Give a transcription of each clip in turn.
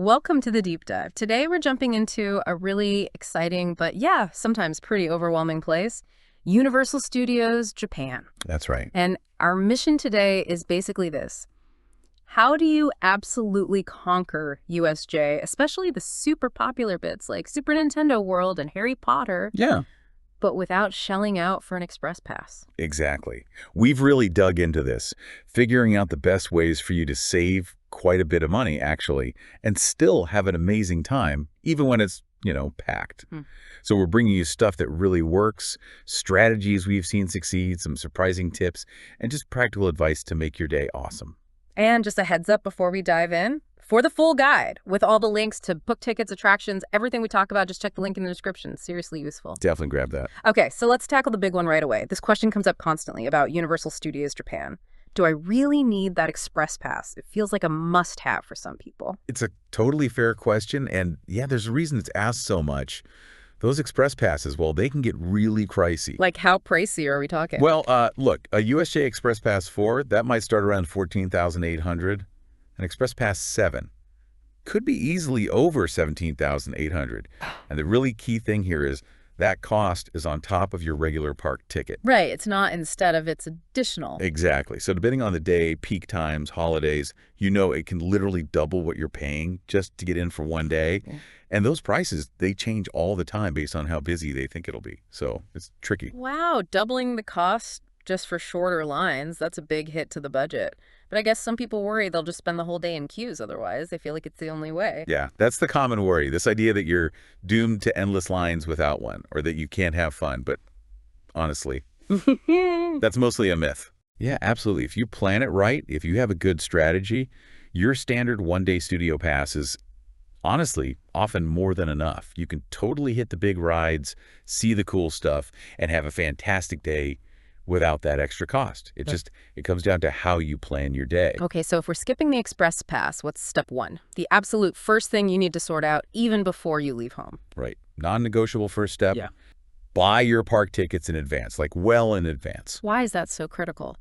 Welcome to the deep dive. Today we're jumping into a really exciting, but yeah, sometimes pretty overwhelming place, Universal Studios Japan. That's right. And our mission today is basically this. How do you absolutely conquer USJ, especially the super popular bits like Super Nintendo World and Harry Potter, Yeah, but without shelling out for an express pass? exactly. We've really dug into this, figuring out the best ways for you to save quite a bit of money, actually, and still have an amazing time, even when it's, packed. Hmm. So we're bringing you stuff that really works, strategies we've seen succeed, some surprising tips, and just practical advice to make your day awesome. And just a heads up before we dive in, for the full guide with all the links to book tickets, attractions, everything we talk about, just check the link in the description. Seriously useful. Definitely grab that. Okay, so let's tackle the big one right away. This question comes up constantly about Universal Studios Japan. Do I really need that express pass? It feels like a must-have for some people. It's a totally fair question, and yeah, there's a reason it's asked so much. Those express passes, well, they can get really pricey. Like, how pricey are we talking? Well, look, a USJ Express Pass 4, that might start around $14,800. An Express Pass 7 could be easily over $17,800. And the really key thing here is that cost is on top of your regular park ticket. Right, it's not instead of, it's additional. Exactly. So depending on the day, peak times, holidays, it can literally double what you're paying just to get in for one day. Yeah. And those prices, they change all the time based on how busy they think it'll be. So it's tricky. Wow, doubling the cost just for shorter lines, that's a big hit to the budget. But I guess some people worry they'll just spend the whole day in queues otherwise. They feel like it's the only way. Yeah, that's the common worry. This idea that you're doomed to endless lines without one, or that you can't have fun. But honestly, that's mostly a myth. Yeah, absolutely. If you plan it right, if you have a good strategy, your standard one-day studio pass is honestly often more than enough. You can totally hit the big rides, see the cool stuff, and have a fantastic day without that extra cost. It comes down to how you plan your day. Okay, so if we're skipping the express pass, what's step one? The absolute first thing you need to sort out even before you leave home. Right. Non-negotiable first step. Yeah. Buy your park tickets in advance, like well in advance. Why is that so critical?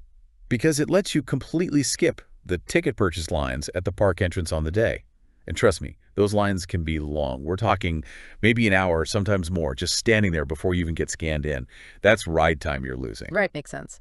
Because it lets you completely skip the ticket purchase lines at the park entrance on the day. And trust me, those lines can be long. We're talking maybe an hour, sometimes more, just standing there before you even get scanned in. That's ride time you're losing. Right, makes sense.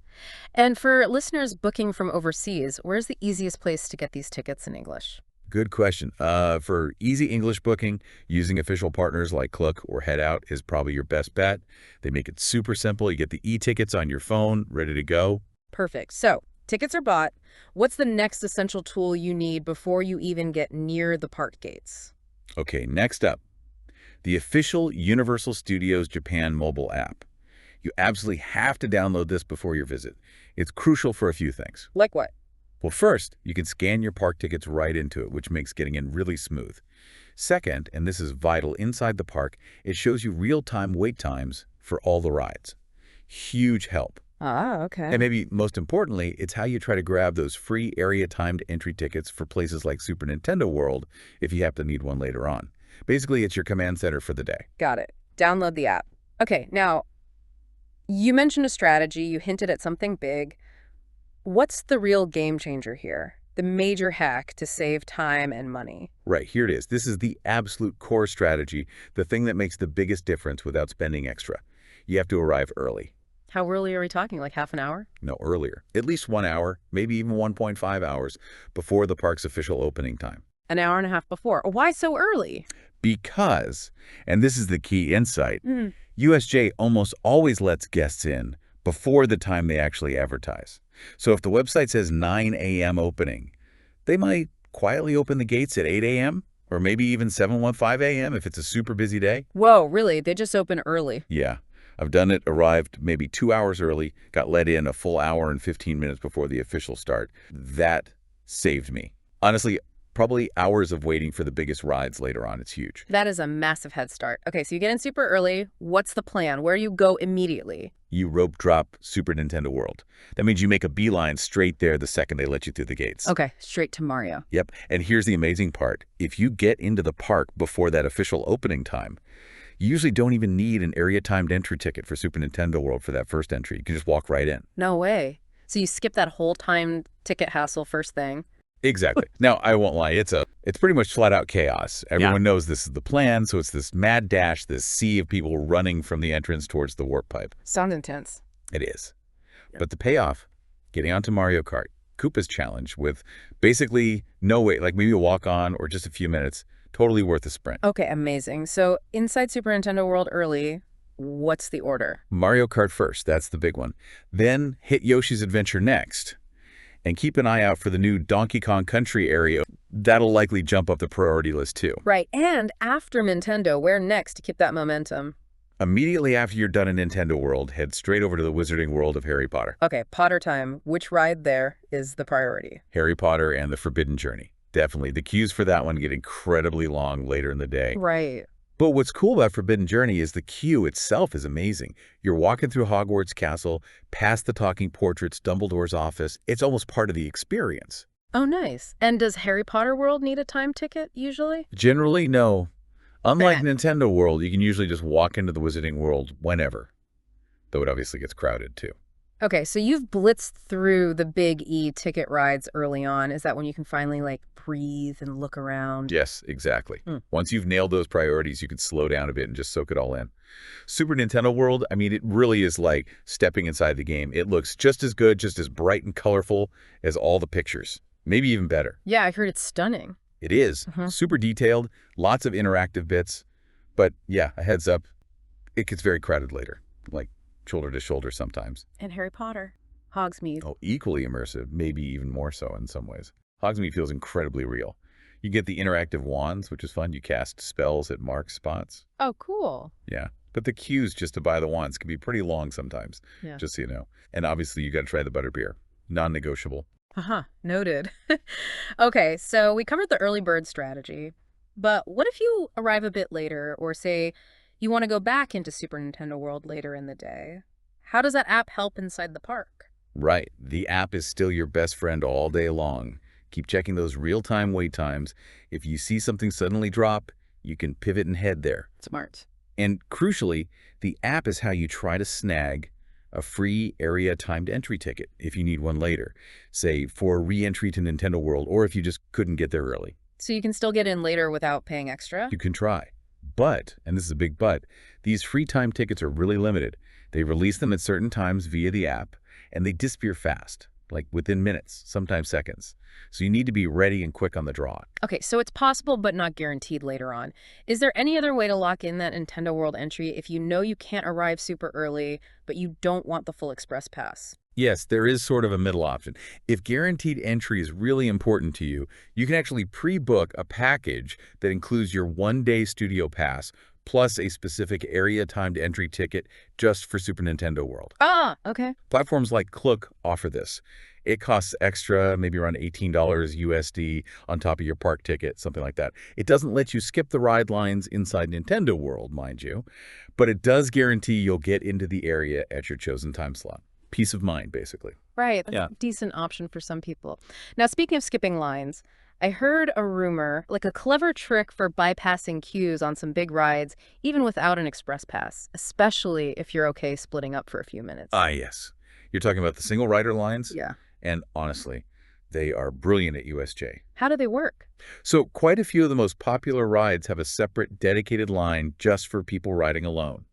And for listeners booking from overseas, where's the easiest place to get these tickets in English? Good question. For easy English booking, using official partners like Klook or Head Out is probably your best bet. They make it super simple. You get the e-tickets on your phone, ready to go. Perfect. So, tickets are bought. What's the next essential tool you need before you even get near the park gates? Okay, next up, the official Universal Studios Japan mobile app. You absolutely have to download this before your visit. It's crucial for a few things. Like what? Well, first, you can scan your park tickets right into it, which makes getting in really smooth. Second, and this is vital inside the park, it shows you real-time wait times for all the rides. Huge help. Ah, okay. And maybe most importantly, it's how you try to grab those free area-timed entry tickets for places like Super Nintendo World if you happen to need one later on. Basically, it's your command center for the day. Got it. Download the app. Okay, now, you mentioned a strategy. You hinted at something big. What's the real game changer here? The major hack to save time and money? Right, here it is. This is the absolute core strategy, the thing that makes the biggest difference without spending extra. You have to arrive early. How early are we talking? Like half an hour? No, earlier. At least 1 hour, maybe even 1.5 hours before the park's official opening time. An hour and a half before. Why so early? Because, and this is the key insight, USJ almost always lets guests in before the time they actually advertise. So if the website says 9 a.m. opening, they might quietly open the gates at 8 a.m. or maybe even 7:15 a.m. if it's a super busy day. Whoa, really? They just open early? Yeah. I've done it, arrived maybe 2 hours early, got let in a full hour and 15 minutes before the official start. That saved me. Honestly, probably hours of waiting for the biggest rides later on. It's huge. That is a massive head start. Okay, so you get in super early. What's the plan? Where do you go immediately? You rope drop Super Nintendo World. That means you make a beeline straight there the second they let you through the gates. Okay, straight to Mario. Yep, and here's the amazing part. If you get into the park before that official opening time, you usually don't even need an area-timed entry ticket for Super Nintendo World for that first entry. You can just walk right in. No way. So you skip that whole time ticket hassle first thing. Exactly. Now, I won't lie. It's pretty much flat out chaos. Everyone knows this is the plan, so it's this mad dash, this sea of people running from the entrance towards the warp pipe. Sounds intense. It is. But the payoff, getting onto Mario Kart, Koopa's challenge with basically no wait, like maybe a walk on or just a few minutes, totally worth a sprint. Okay, amazing. So inside Super Nintendo World early, what's the order? Mario Kart first, that's the big one. Then hit Yoshi's Adventure next. And keep an eye out for the new Donkey Kong Country area. That'll likely jump up the priority list too. Right, and after Nintendo, where next to keep that momentum? Immediately after you're done in Nintendo World, head straight over to the Wizarding World of Harry Potter. Okay, Potter time. Which ride there is the priority? Harry Potter and the Forbidden Journey. Definitely. The queues for that one get incredibly long later in the day. Right. But what's cool about Forbidden Journey is the queue itself is amazing. You're walking through Hogwarts Castle, past the talking portraits, Dumbledore's office. It's almost part of the experience. Oh, nice. And does Harry Potter World need a time ticket, usually? Generally, no. Unlike Nintendo World, you can usually just walk into the Wizarding World whenever. Though it obviously gets crowded, too. Okay, so you've blitzed through the big E ticket rides early on. Is that when you can finally, like, breathe and look around? Yes, exactly. Once you've nailed those priorities, you can slow down a bit and just soak it all in. Super Nintendo World, I mean, it really is like stepping inside the game. It looks just as good, just as bright and colorful as all the pictures. Maybe even better. Yeah, I heard it's stunning. It is. Super detailed, lots of interactive bits. But yeah, a heads up, it gets very crowded later, like shoulder to shoulder sometimes. And Harry Potter. Hogsmeade. Oh, equally immersive, maybe even more so in some ways. Hogsmeade feels incredibly real. You get the interactive wands, which is fun. You cast spells at marked spots. Oh, cool. Yeah. But the queues just to buy the wands can be pretty long sometimes, just so you know. And obviously, you got to try the butterbeer. Non-negotiable. Noted. Okay, so we covered the early bird strategy. But what if you arrive a bit later, or say you want to go back into Super Nintendo World later in the day? How does that app help inside the park? Right. The app is still your best friend all day long. Keep checking those real-time wait times. If you see something suddenly drop, you can pivot and head there. Smart. And crucially, the app is how you try to snag a free area timed entry ticket if you need one later, say for a re-entry to Nintendo World, or if you just couldn't get there early. So you can still get in later without paying extra? You can try. But, and this is a big but, these free time tickets are really limited. They release them at certain times via the app, and they disappear fast, like within minutes, sometimes seconds. So you need to be ready and quick on the draw. Okay, so it's possible but not guaranteed later on. Is there any other way to lock in that Nintendo World entry if you know you can't arrive super early, but you don't want the full express pass? Yes, there is sort of a middle option. If guaranteed entry is really important to you, you can actually pre-book a package that includes your one-day studio pass plus a specific area-timed entry ticket just for Super Nintendo World. Ah, okay. Platforms like Klook offer this. It costs extra, maybe around $18 USD on top of your park ticket, something like that. It doesn't let you skip the ride lines inside Nintendo World, mind you, but it does guarantee you'll get into the area at your chosen time slot. Peace of mind, basically. Right. That's a decent option for some people. Now, speaking of skipping lines, I heard a rumor, like a clever trick for bypassing queues on some big rides, even without an express pass, especially if you're okay splitting up for a few minutes. Ah, yes. You're talking about the single rider lines? Yeah. And honestly, they are brilliant at USJ. How do they work? So quite a few of the most popular rides have a separate dedicated line just for people riding alone.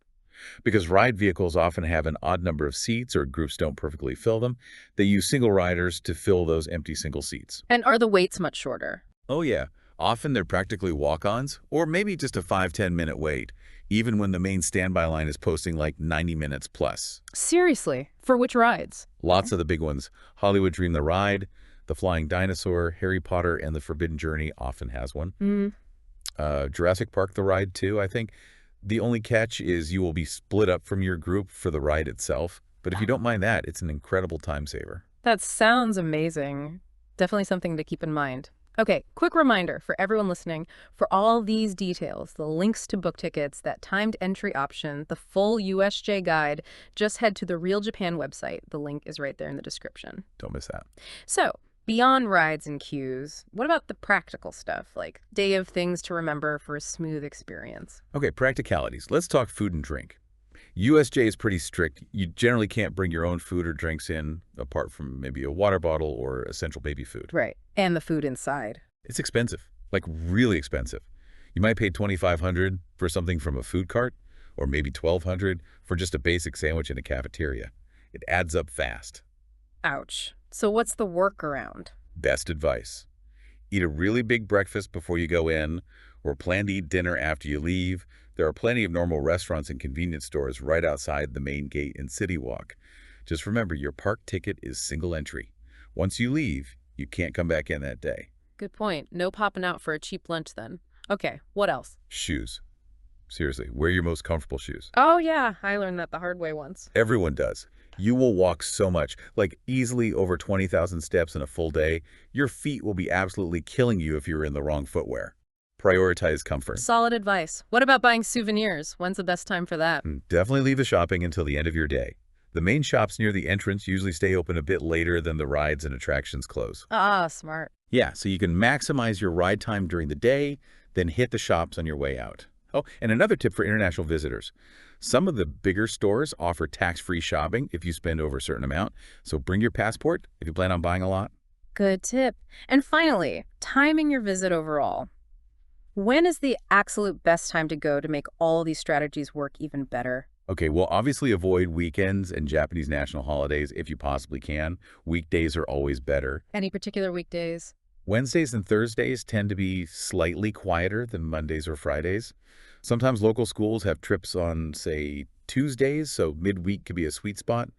Because ride vehicles often have an odd number of seats or groups don't perfectly fill them, they use single riders to fill those empty single seats. And are the waits much shorter? Oh yeah, often they're practically walk-ons or maybe just a 5-10 minute wait, even when the main standby line is posting like 90 minutes plus. Seriously? For which rides? Lots of the big ones. Hollywood Dream the Ride, The Flying Dinosaur, Harry Potter, and The Forbidden Journey often has one. Jurassic Park the Ride too, I think. The only catch is you will be split up from your group for the ride itself. But if you don't mind that, it's an incredible time saver. That sounds amazing. Definitely something to keep in mind. Okay, quick reminder for everyone listening, for all these details, the links to book tickets, that timed entry option, the full USJ guide, just head to the Real Japan website. The link is right there in the description. Don't miss that. So, beyond rides and queues, what about the practical stuff, like day of things to remember for a smooth experience? Okay, practicalities. Let's talk food and drink. USJ is pretty strict. You generally can't bring your own food or drinks in, apart from maybe a water bottle or essential baby food. Right. And the food inside. It's expensive, like really expensive. You might pay $2,500 for something from a food cart, or maybe $1,200 for just a basic sandwich in a cafeteria. It adds up fast. Ouch. So what's the workaround? Best advice. Eat a really big breakfast before you go in, or plan to eat dinner after you leave. There are plenty of normal restaurants and convenience stores right outside the main gate in City Walk. Just remember, your park ticket is single entry. Once you leave, you can't come back in that day. Good point. No popping out for a cheap lunch then. Okay, what else? Shoes. Seriously, wear your most comfortable shoes. Oh yeah, I learned that the hard way once. Everyone does. You will walk so much, like easily over 20,000 steps in a full day. Your feet will be absolutely killing you if you're in the wrong footwear. Prioritize comfort. Solid advice. What about buying souvenirs? When's the best time for that? Definitely leave the shopping until the end of your day. The main shops near the entrance usually stay open a bit later than the rides and attractions close. Ah, smart. Yeah, so you can maximize your ride time during the day, then hit the shops on your way out. Oh, and another tip for international visitors. Some of the bigger stores offer tax-free shopping if you spend over a certain amount, so bring your passport if you plan on buying a lot. Good tip. And finally, timing your visit overall. When is the absolute best time to go to make all these strategies work even better? Okay, well, obviously avoid weekends and Japanese national holidays if you possibly can. Weekdays are always better. Any particular weekdays? Wednesdays and Thursdays tend to be slightly quieter than Mondays or Fridays. Sometimes local schools have trips on, say, Tuesdays, so midweek could be a sweet spot.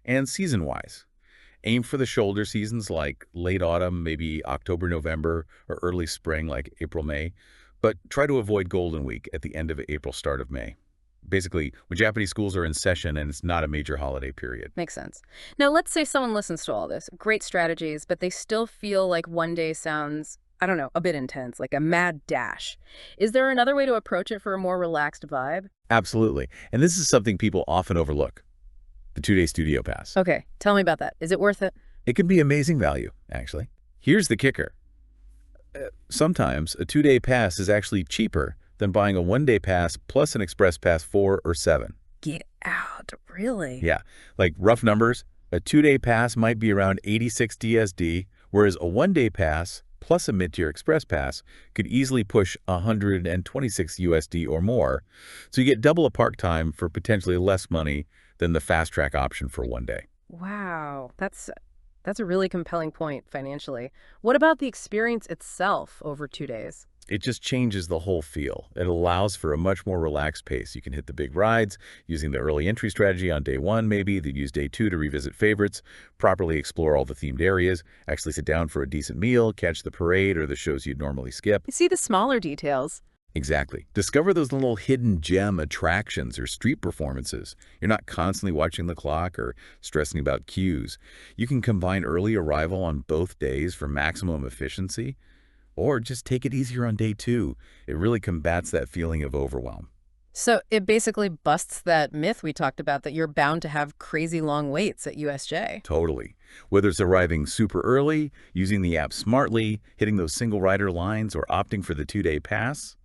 And season-wise, aim for the shoulder seasons like late autumn, maybe October, November, or early spring like April, May. But try to avoid Golden Week at the end of April, start of May. Basically, when Japanese schools are in session and it's not a major holiday period. Makes sense. Now, let's say someone listens to all this. Great strategies, but they still feel like one day sounds, I don't know, a bit intense, like a mad dash. Is there another way to approach it for a more relaxed vibe? Absolutely. And this is something people often overlook. The 2-day studio pass. Okay, tell me about that. Is it worth it? It can be amazing value, actually. Here's the kicker. Sometimes a 2-day pass is actually cheaper than buying a 1-day pass plus an express pass 4 or 7. Get out, really? Yeah, like rough numbers, a 2-day pass might be around 86 DSD, whereas a 1-day pass plus a mid-tier express pass could easily push 126 USD or more. So you get double a park time for potentially less money than the fast track option for 1 day. Wow, that's a really compelling point financially. What about the experience itself over 2 days? It just changes the whole feel. It allows for a much more relaxed pace. You can hit the big rides using the early entry strategy on day 1 maybe, then use day 2 to revisit favorites, properly explore all the themed areas, actually sit down for a decent meal, catch the parade or the shows you'd normally skip. You see the smaller details. Exactly. Discover those little hidden gem attractions or street performances. You're not constantly watching the clock or stressing about queues. You can combine early arrival on both days for maximum efficiency, or just take it easier on day 2. It really combats that feeling of overwhelm. So it basically busts that myth we talked about that you're bound to have crazy long waits at USJ. Totally. Whether it's arriving super early, using the app smartly, hitting those single rider lines, or opting for the 2-day pass,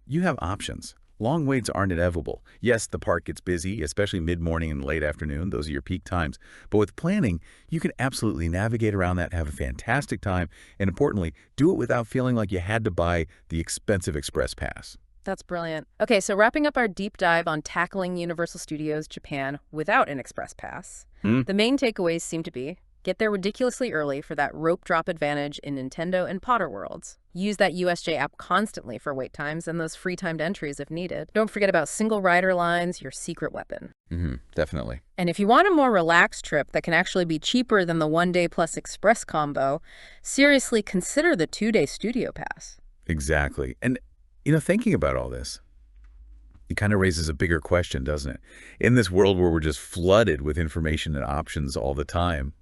you have options. Long waits aren't inevitable. Yes, the park gets busy, especially mid-morning and late afternoon. Those are your peak times. But with planning, you can absolutely navigate around that, have a fantastic time, and importantly, do it without feeling like you had to buy the expensive express pass. That's brilliant. Okay, so wrapping up our deep dive on tackling Universal Studios Japan without an express pass, the main takeaways seem to be: get there ridiculously early for that rope drop advantage in Nintendo and Potter Worlds. Use that USJ app constantly for wait times and those free timed entries if needed. Don't forget about single rider lines, your secret weapon. Definitely. And if you want a more relaxed trip that can actually be cheaper than the 1-day plus express combo, seriously consider the 2-day studio pass. Exactly. And, thinking about all this, it kind of raises a bigger question, doesn't it? In this world where we're just flooded with information and options all the time,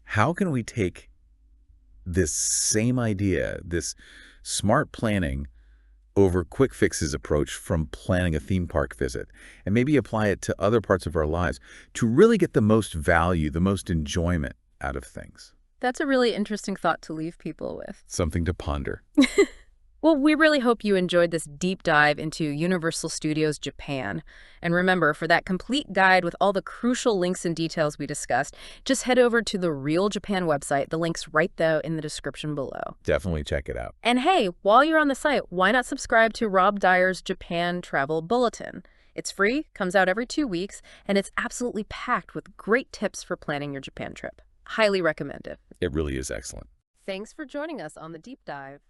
how can we take this same idea, this smart planning over quick fixes approach from planning a theme park visit, and maybe apply it to other parts of our lives to really get the most value, the most enjoyment out of things? That's a really interesting thought to leave people with. Something to ponder. Well, we really hope you enjoyed this deep dive into Universal Studios Japan. And remember, for that complete guide with all the crucial links and details we discussed, just head over to the Real Japan website. The link's right there in the description below. Definitely check it out. And hey, while you're on the site, why not subscribe to Rob Dyer's Japan Travel Bulletin? It's free, comes out every 2 weeks, and it's absolutely packed with great tips for planning your Japan trip. Highly recommend it. It really is excellent. Thanks for joining us on the deep dive.